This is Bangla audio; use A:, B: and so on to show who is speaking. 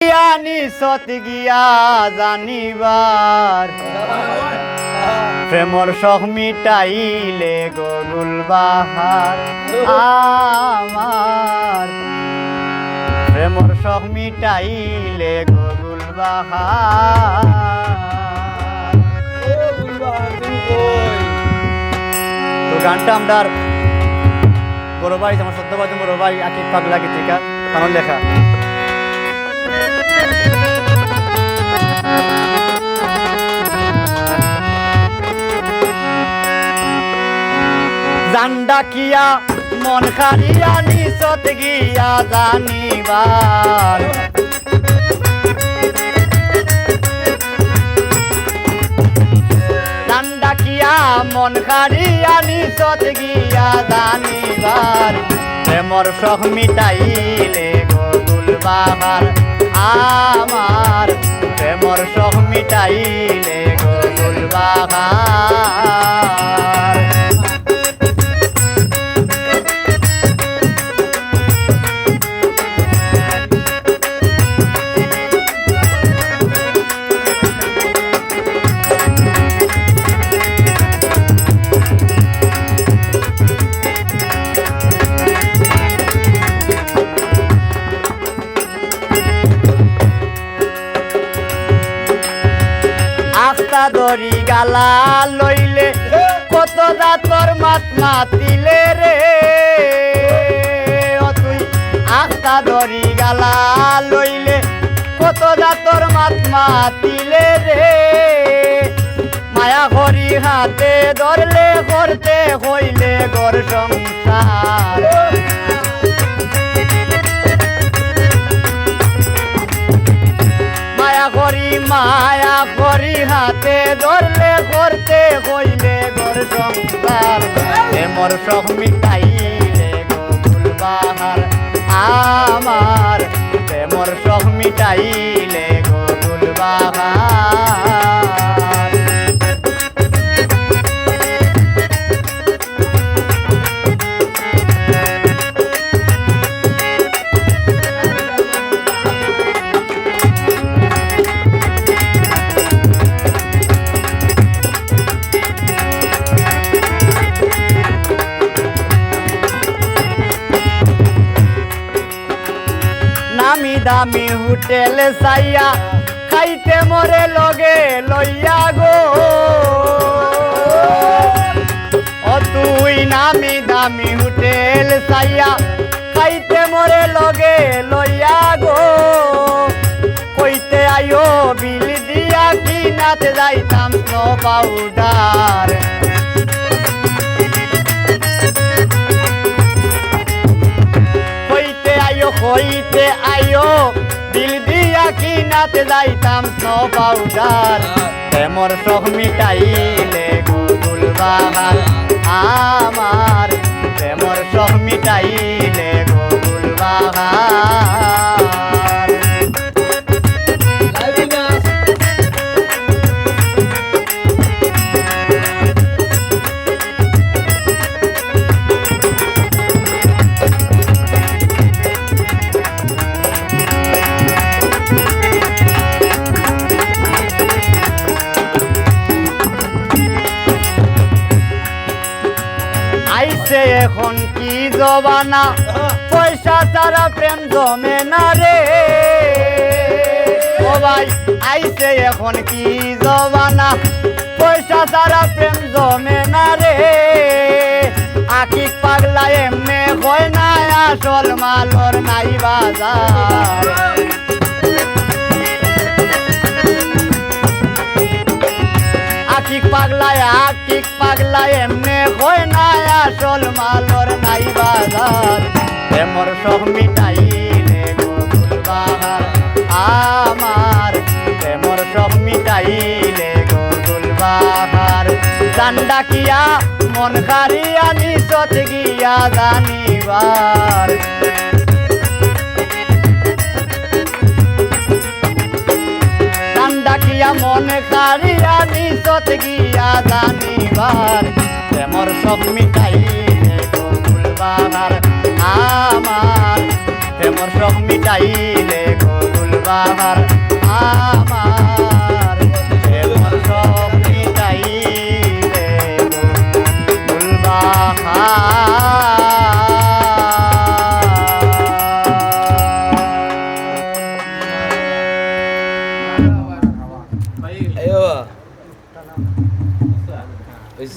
A: নিশত গিয়া জানিবার প্রেমর শখ মিটাইলে গরুল বাহার আমার প্রেমর শখ মিটাইলে গরুল বাহার। তো গানটা আমরা বড় ভাই আমার সত্যবাদী বড় ভাই আকিব পাগলা গীতিকা তার লেখা। জান্ডা কিয়া মন খারিয়া নিশত গিয়া জানিবার জান্ডা কিয়া মন খারিয়া নিশত গিয়া জানিবার প্রেমর শখ মিটাইলে গরুল বাহার আমার প্রেমর শখ মিটাইলে গরুল বাহার। দরি গালা লইলে কত দাতর মাত মাতিলে রে ও তুই আস্তা দরি গালা লইলে কত দাতর মাত মাতিলে রে মায়া হরি হাতে ধরলে করতে হইলে গর সংসার মায়া করি হাতে ধরলে করতে হইলে গর সংসার প্রেমর শখ মিটাইলে গরুল বাহার আমার প্রেমর শখ মিটাইলে গরুল বাহার। নামি দামি হোটেল চাইয়া খাইতে মরে লগে লইয়া গো ও তুই নামি দামি হোটেল চাইয়া খাইতে মরে লগে লইয়া গো কইতে আইও বিল দিয়া কিনাতে যাইতাম স্নো পাউডার হইতে আইও দিল দিয়া কিনাতে যাইতাম স্নো পাউডার প্রেমর শখ মিটাইলে গরুল বাহার আমার প্রেমর শখ মিটাইলে গরুল বাহার। আইছে এখন কি জবানা পয়সা ছাড়া প্রেম জমে না রে ও ভাই আইছে এখন কি জবানা পয়সা ছাড়া প্রেম জমে না রে আকিব পাগলা এমনে হয় না আসল মালর নাই বাজার আকিব পাগলা এমনে হয় না আসল মালর নাই বাজার প্রেমর শখ মিটাইলে গরুল বাহার আমার প্রেমর শখ মিটাইলে গরুল বাহার। জান্ডা কিয়া মন খারিয়া নিশত গিয়া জানিবার ডাকিয়া মন খারিয়া নিশত গিয়া জানিবার প্রেমর শখ মিটাইলে গরুল বাহার আমার প্রেমর শখ মিটাইলে গরুল বাহার আমার এমন সব মিটাইলে
B: Ayo. Wis.